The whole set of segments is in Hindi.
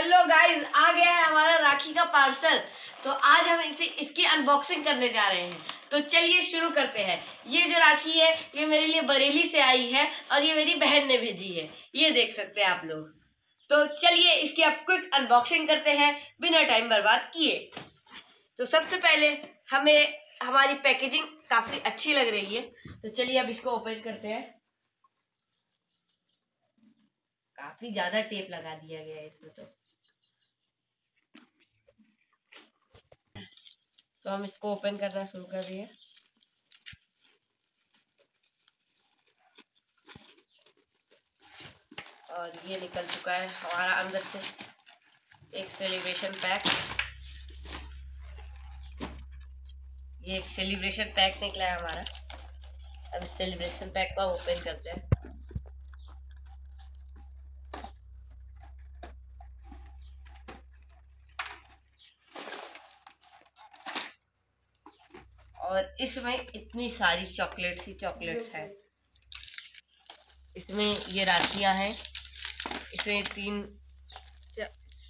चलो गाइस, आ गया है हमारा राखी का पार्सल। तो आज हम इसकी अनबॉक्सिंग करने जा रहे हैं। तो चलिए शुरू करते हैं। ये जो राखी है ये मेरे लिए बरेली से आई है और ये मेरी बहन ने भेजी है, ये देख सकते हैं आप लोग। तो चलिए इसकी अब क्विक अनबॉक्सिंग करते हैं बिना टाइम बर्बाद किए। तो सबसे पहले हमें हमारी पैकेजिंग काफी अच्छी लग रही है, तो चलिए अब इसको ओपन करते हैं। काफी ज्यादा टेप लगा दिया गया है इसमें। तो हम इसको ओपन करना शुरू कर दिए। और ये निकल चुका है हमारा अंदर से एक सेलिब्रेशन पैक। ये एक सेलिब्रेशन पैक निकला है हमारा। अब इस सेलिब्रेशन पैक को ओपन करते हैं। और इसमें इतनी सारी चॉकलेट्स ही चॉकलेट्स हैं। इसमें ये राखियां हैं, इसमें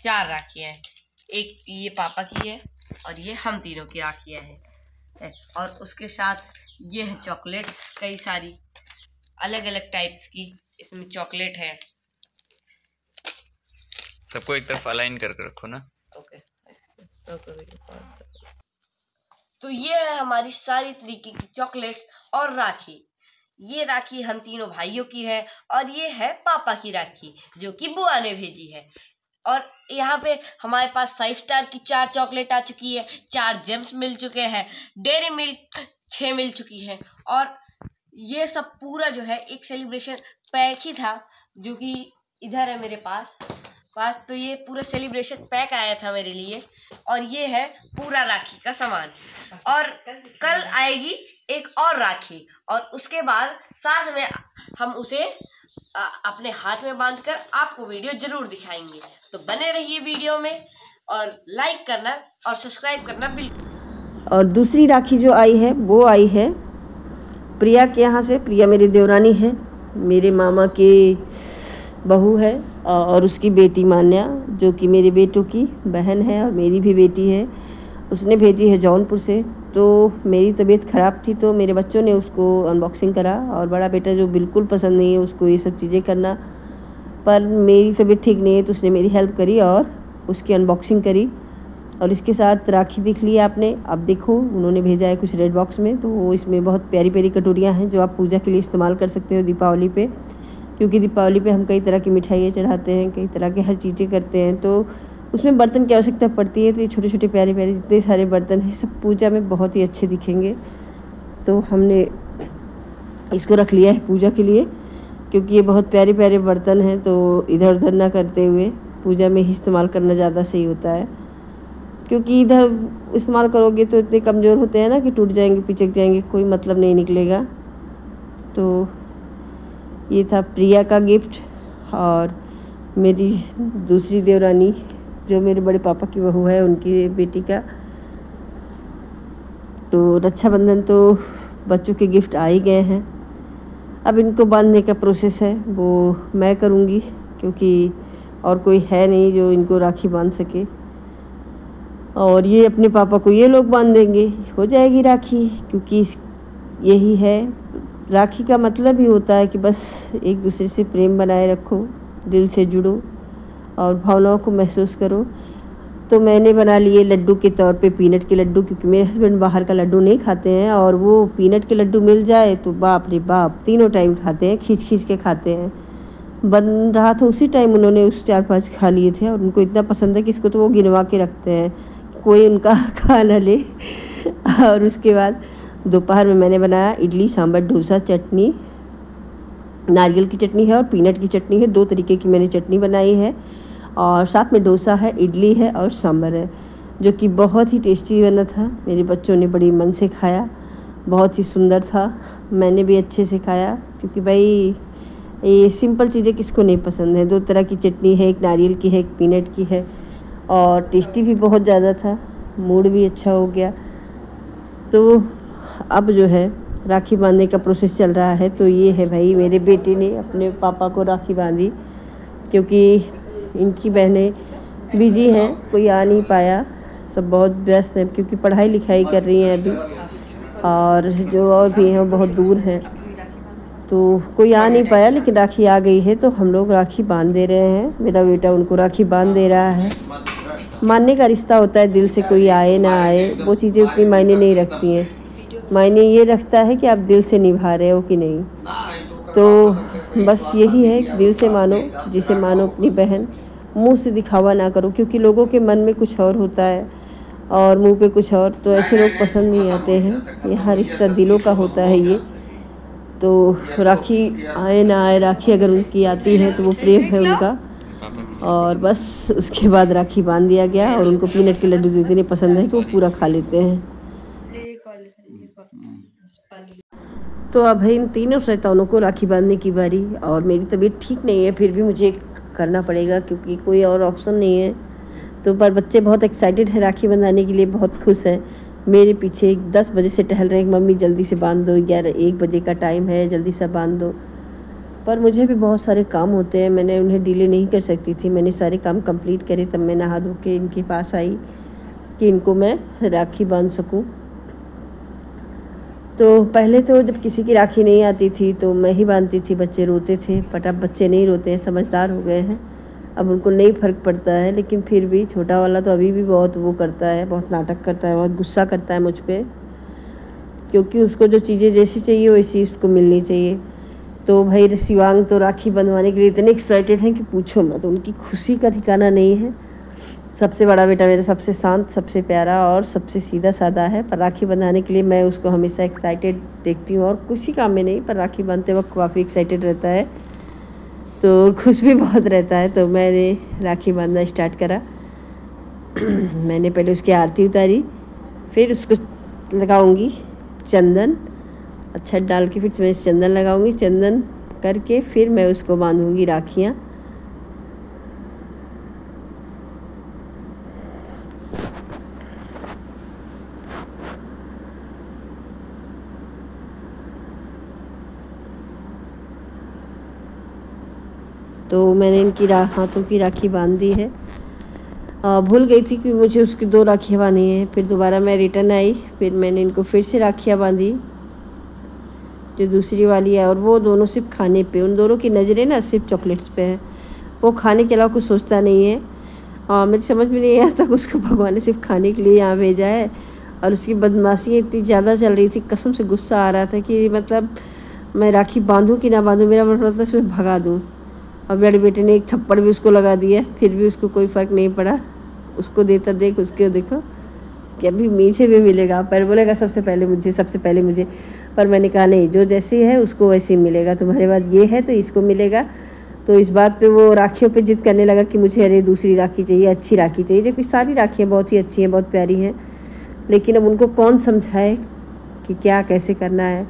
चार राखियां हैं। एक ये पापा की है और ये हम तीनों की राखियां हैं। और उसके साथ ये है चॉकलेट्स, कई सारी अलग अलग टाइप्स की इसमें चॉकलेट है। सबको एक तरफ अलाइन करके रखो ना। ओके। तो ये है हमारी सारी तरीके की चॉकलेट्स और राखी। ये राखी हम तीनों भाइयों की है और ये है पापा की राखी जो कि बुआ ने भेजी है। और यहाँ पे हमारे पास 5 स्टार की 4 चॉकलेट आ चुकी है, 4 जेम्स मिल चुके हैं, डेयरी मिल्क 6 मिल चुकी है। और ये सब पूरा जो है एक सेलिब्रेशन पैक ही था जो कि इधर है मेरे पास। तो ये पूरा सेलिब्रेशन पैक आया था मेरे लिए। और ये है पूरा राखी का सामान। और कल आएगी एक और राखी और उसके बाद साथ में हम उसे अपने हाथ में बांधकर आपको वीडियो जरूर दिखाएंगे। तो बने रहिए वीडियो में और लाइक करना और सब्सक्राइब करना बिल्कुल। और दूसरी राखी जो आई है वो आई है प्रिया के यहाँ से। प्रिया मेरी देवरानी है, मेरे मामा के बहू है और उसकी बेटी मान्या जो कि मेरे बेटों की बहन है और मेरी भी बेटी है। उसने भेजी है जौनपुर से। तो मेरी तबीयत ख़राब थी तो मेरे बच्चों ने उसको अनबॉक्सिंग करा और बड़ा बेटा जो बिल्कुल पसंद नहीं है उसको ये सब चीज़ें करना, पर मेरी तबीयत ठीक नहीं है तो उसने मेरी हेल्प करी और उसकी अनबॉक्सिंग करी। और इसके साथ राखी देख ली आपने। अब देखो उन्होंने भेजा है कुछ रेड बॉक्स में, तो इसमें बहुत प्यारी प्यारी कटोरियाँ हैं जो आप पूजा के लिए इस्तेमाल कर सकते हो दीपावली पे, क्योंकि दीपावली पे हम कई तरह की मिठाइयाँ चढ़ाते हैं, कई तरह के हर चीज़ें करते हैं, तो उसमें बर्तन की आवश्यकता पड़ती है। तो ये छोटे छोटे प्यारे प्यारे जितने सारे बर्तन हैं सब पूजा में बहुत ही अच्छे दिखेंगे। तो हमने इसको रख लिया है पूजा के लिए, क्योंकि ये बहुत प्यारे प्यारे बर्तन हैं तो इधर उधर ना करते हुए पूजा में ही इस्तेमाल करना ज़्यादा सही होता है। क्योंकि इधर इस्तेमाल करोगे तो इतने कमज़ोर होते हैं ना कि टूट जाएंगे, पिचक जाएंगे, कोई मतलब नहीं निकलेगा। तो ये था प्रिया का गिफ्ट। और मेरी दूसरी देवरानी जो मेरे बड़े पापा की बहू है उनकी बेटी का। तो रक्षाबंधन तो बच्चों के गिफ्ट आ ही गए हैं। अब इनको बांधने का प्रोसेस है वो मैं करूँगी, क्योंकि और कोई है नहीं जो इनको राखी बांध सके। और ये अपने पापा को ये लोग बांध देंगे, हो जाएगी राखी। क्योंकि यही है राखी का मतलब ही होता है कि बस एक दूसरे से प्रेम बनाए रखो, दिल से जुड़ो और भावनाओं को महसूस करो। तो मैंने बना लिए लड्डू के तौर पे पीनट के लड्डू, क्योंकि मेरे हस्बैंड बाहर का लड्डू नहीं खाते हैं और वो पीनट के लड्डू मिल जाए तो बाप रे बाप तीनों टाइम खाते हैं, खींच खींच के खाते हैं। बन रहा था उसी टाइम उन्होंने उस 4-5 खा लिए थे और उनको इतना पसंद है कि इसको तो वो गिनवा के रखते हैं, कोई उनका खा ना ले। और उसके बाद दोपहर में मैंने बनाया इडली, सांभर, डोसा, चटनी, नारियल की चटनी है और पीनट की चटनी है। 2 तरीके की मैंने चटनी बनाई है और साथ में डोसा है, इडली है और सांभर है, जो कि बहुत ही टेस्टी बना था। मेरे बच्चों ने बड़ी मन से खाया, बहुत ही सुंदर था। मैंने भी अच्छे से खाया, क्योंकि भाई ये सिंपल चीज़ें किसको नहीं पसंद है। 2 तरह की चटनी है, एक नारियल की है, एक पीनट की है और टेस्टी भी बहुत ज़्यादा था, मूड भी अच्छा हो गया। तो अब जो है राखी बांधने का प्रोसेस चल रहा है। तो ये है भाई मेरे बेटे ने अपने पापा को राखी बांधी, क्योंकि इनकी बहनें बिजी हैं, कोई आ नहीं पाया, सब बहुत व्यस्त हैं क्योंकि पढ़ाई लिखाई कर रही हैं अभी, और जो और भी हैं वो बहुत दूर हैं, तो कोई आ नहीं पाया। लेकिन राखी आ गई है तो हम लोग राखी बांध दे रहे हैं। मेरा बेटा उनको राखी बांध दे रहा है। मानने का रिश्ता होता है, दिल से कोई आए ना आए वो चीज़ें उतनी मायने नहीं रखती हैं। मायने ये रखता है कि आप दिल से निभा रहे हो कि नहीं। तो बस यही है, दिल से मानो, जिसे मानो अपनी बहन, मुंह से दिखावा ना करो, क्योंकि लोगों के मन में कुछ और होता है और मुंह पे कुछ और, तो ऐसे लोग पसंद नहीं आते हैं। यहाँ रिश्ता दिलों का होता है ये। तो राखी आए ना आए, राखी अगर उनकी आती है तो वो प्रेम है उनका। और बस उसके बाद राखी बांध दिया गया और उनको पीनट के लड्डू इतने पसंद है कि वो पूरा खा लेते हैं। तो अब है इन तीनों शैतानों को राखी बांधने की बारी। और मेरी तबीयत ठीक नहीं है, फिर भी मुझे करना पड़ेगा क्योंकि कोई और ऑप्शन नहीं है। तो पर बच्चे बहुत एक्साइटेड हैं राखी बंधाने के लिए, बहुत खुश हैं। मेरे पीछे 10 बजे से टहल रहे हैं, मम्मी जल्दी से बांध दो, 1 बजे का टाइम है, जल्दी से बांध दो। पर मुझे भी बहुत सारे काम होते हैं, मैंने उन्हें डिले नहीं कर सकती थी। मैंने सारे काम कंप्लीट करे, तब मैं नहा धो के इनके पास आई कि इनको मैं राखी बांध सकूं। तो पहले तो जब किसी की राखी नहीं आती थी तो मैं ही बांधती थी, बच्चे रोते थे। बट अब बच्चे नहीं रोते हैं, समझदार हो गए हैं, अब उनको नहीं फ़र्क पड़ता है। लेकिन फिर भी छोटा वाला तो अभी भी बहुत वो करता है, बहुत नाटक करता है, बहुत गुस्सा करता है मुझ पे, क्योंकि उसको जो चीज़ें जैसी चाहिए वैसी उसको मिलनी चाहिए। तो भाई शिवांग तो राखी बंधवाने के लिए इतने एक्साइटेड हैं कि पूछो मत, तो उनकी खुशी का ठिकाना नहीं है। सबसे बड़ा बेटा मेरा सबसे शांत, सबसे प्यारा और सबसे सीधा साधा है, पर राखी बंधाने के लिए मैं उसको हमेशा एक्साइटेड देखती हूँ। और किसी काम में नहीं, पर राखी बांधते वक्त काफ़ी एक्साइटेड रहता है, तो खुश भी बहुत रहता है। तो मैंने राखी बांधना स्टार्ट करा। मैंने पहले उसकी आरती उतारी, फिर उसको लगाऊंगी चंदन, अच्छा डाल के फिर मैं चंदन लगाऊंगी। चंदन करके फिर मैं उसको बांधूंगी राखियाँ। तो मैंने इनकी हाथों की राखी बांध दी है। भूल गई थी कि मुझे उसकी 2 राखियाँ बांधी हैं। फिर दोबारा मैं रिटर्न आई, फिर मैंने इनको फिर से राखियाँ बांधी, जो दूसरी वाली है। और वो दोनों सिर्फ खाने पे, उन दोनों की नज़रें ना सिर्फ चॉकलेट्स पे है, वो खाने के अलावा कुछ सोचता नहीं है। मेरी समझ में नहीं आता कि उसको भगवान ने सिर्फ खाने के लिए यहाँ भेजा है। और उसकी बदमाशियाँ इतनी ज़्यादा चल रही थी, कसम से गुस्सा आ रहा था कि मतलब मैं राखी बांधूँ कि ना बांधूँ, मेरा मन होता था उसमें भगा दूँ। और बड़े बेटे ने एक थप्पड़ भी उसको लगा दिया, फिर भी उसको कोई फ़र्क नहीं पड़ा। उसको देता देख, उसके देखो कि अभी मीठे भी मिलेगा, पर बोलेगा सबसे पहले मुझे। पर मैंने कहा नहीं, जो जैसी है उसको वैसे ही मिलेगा। तुम्हारे बाद ये है तो इसको मिलेगा। तो इस बात पे वो राखियों पे जिद करने लगा कि मुझे अरे दूसरी राखी चाहिए, अच्छी राखी चाहिए, जबकि सारी राखियाँ बहुत ही अच्छी हैं, बहुत प्यारी हैं। लेकिन अब उनको कौन समझाए कि क्या कैसे करना है।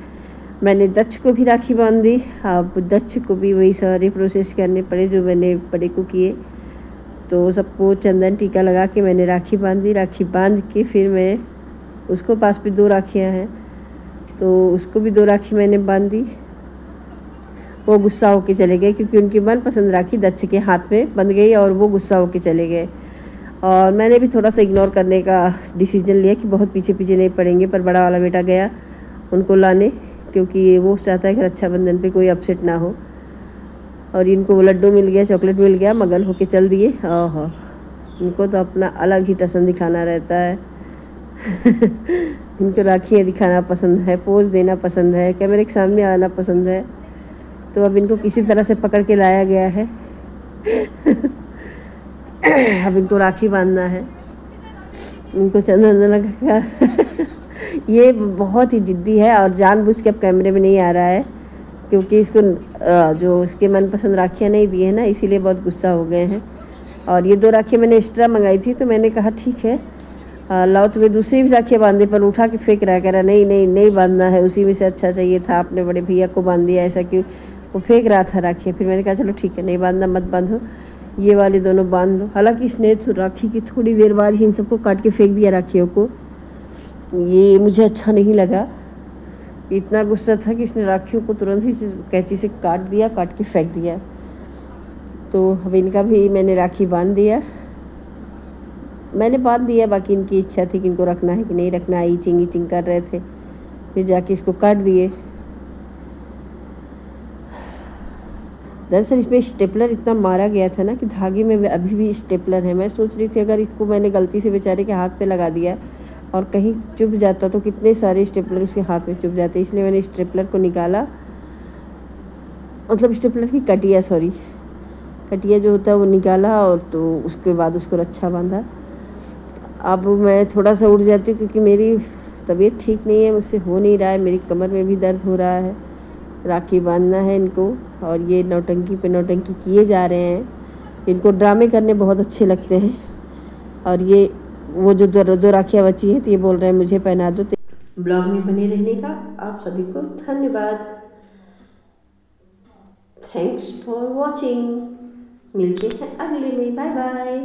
मैंने दक्ष को भी राखी बांध दी। अब दक्ष को भी वही सारे प्रोसेस करने पड़े जो मैंने बड़े को किए। तो सबको चंदन टीका लगा के मैंने राखी बांध दी। राखी बांध के फिर मैं उसको पास भी 2 राखियाँ हैं, तो उसको भी 2 राखी मैंने बांध दी। वो गुस्सा होके चले गए क्योंकि उनकी मनपसंद राखी दक्ष के हाथ में बंध गई और वो गुस्सा होके चले गए। और मैंने भी थोड़ा सा इग्नोर करने का डिसीजन लिया कि बहुत पीछे पीछे नहीं पड़ेंगे। पर बड़ा वाला बेटा गया उनको लाने, क्योंकि वो चाहता है कि रक्षाबंधन पे कोई अपसेट ना हो। और इनको वो लड्डू मिल गया, चॉकलेट मिल गया, मगन होके चल दिए। ओहो, इनको तो अपना अलग ही टसन दिखाना रहता है। इनको राखियाँ दिखाना पसंद है, पोज देना पसंद है, कैमरे के सामने आना पसंद है। तो अब इनको किसी तरह से पकड़ के लाया गया है। अब इनको राखी बांधना है, इनको चंदन लगा। ये बहुत ही ज़िद्दी है और जानबूझ के अब कैमरे में नहीं आ रहा है, क्योंकि इसको जो इसके मनपसंद राखियाँ नहीं दी है ना, इसीलिए बहुत गुस्सा हो गए हैं। और ये 2 राखियाँ मैंने एक्स्ट्रा मंगाई थी, तो मैंने कहा ठीक है लाओ तुम्हें दूसरी भी राखियाँ बांधे। पर उठा के फेंक रहा, कह रहा नहीं बांधना है, उसी में से अच्छा चाहिए था, आपने बड़े भैया को बांध दिया, ऐसा क्यों। वो फेंक रहा था राखियाँ। फिर मैंने कहा चलो ठीक है, नहीं बांधना मत बांधो, ये वाले दोनों बांध लो। हालांकि इसने तो राखी की थोड़ी देर बाद ही इन सबको काट के फेंक दिया राखियों को। ये मुझे अच्छा नहीं लगा, इतना गुस्सा था कि इसने राखियों को तुरंत ही कैंची से काट दिया, काट के फेंक दिया। तो अब इनका भी मैंने राखी बांध दिया। मैंने बांध दिया, बाकी इनकी इच्छा थी कि इनको रखना है कि नहीं रखना है। ईचिंग कर रहे थे, फिर जाके इसको काट दिए। दरअसल इसमें स्टेपलर इतना मारा गया था ना कि धागे में अभी भी स्टेपलर है। मैं सोच रही थी अगर इसको मैंने गलती से बेचारे के हाथ पे लगा दिया और कहीं चुभ जाता तो कितने सारे स्टेपलर उसके हाथ में चुभ जाते, इसलिए मैंने स्टेपलर को निकाला, मतलब स्टेपलर की कटिया, सॉरी कटिया जो होता है वो निकाला, और तो उसके बाद उसको रच्छा बांधा। अब मैं थोड़ा सा उठ जाती हूँ क्योंकि मेरी तबीयत ठीक नहीं है, मुझसे हो नहीं रहा है, मेरी कमर में भी दर्द हो रहा है। राखी बांधना है इनको, और ये नौटंकी पे नौटंकी किए जा रहे हैं। इनको ड्रामे करने बहुत अच्छे लगते हैं। और ये वो जो दो राखियाँ बची हैं तो ये बोल रहे हैं मुझे पहना दो। ब्लॉग में बने रहने का आप सभी को धन्यवाद। Thanks for watching. मिलते हैं अगले में। Bye bye.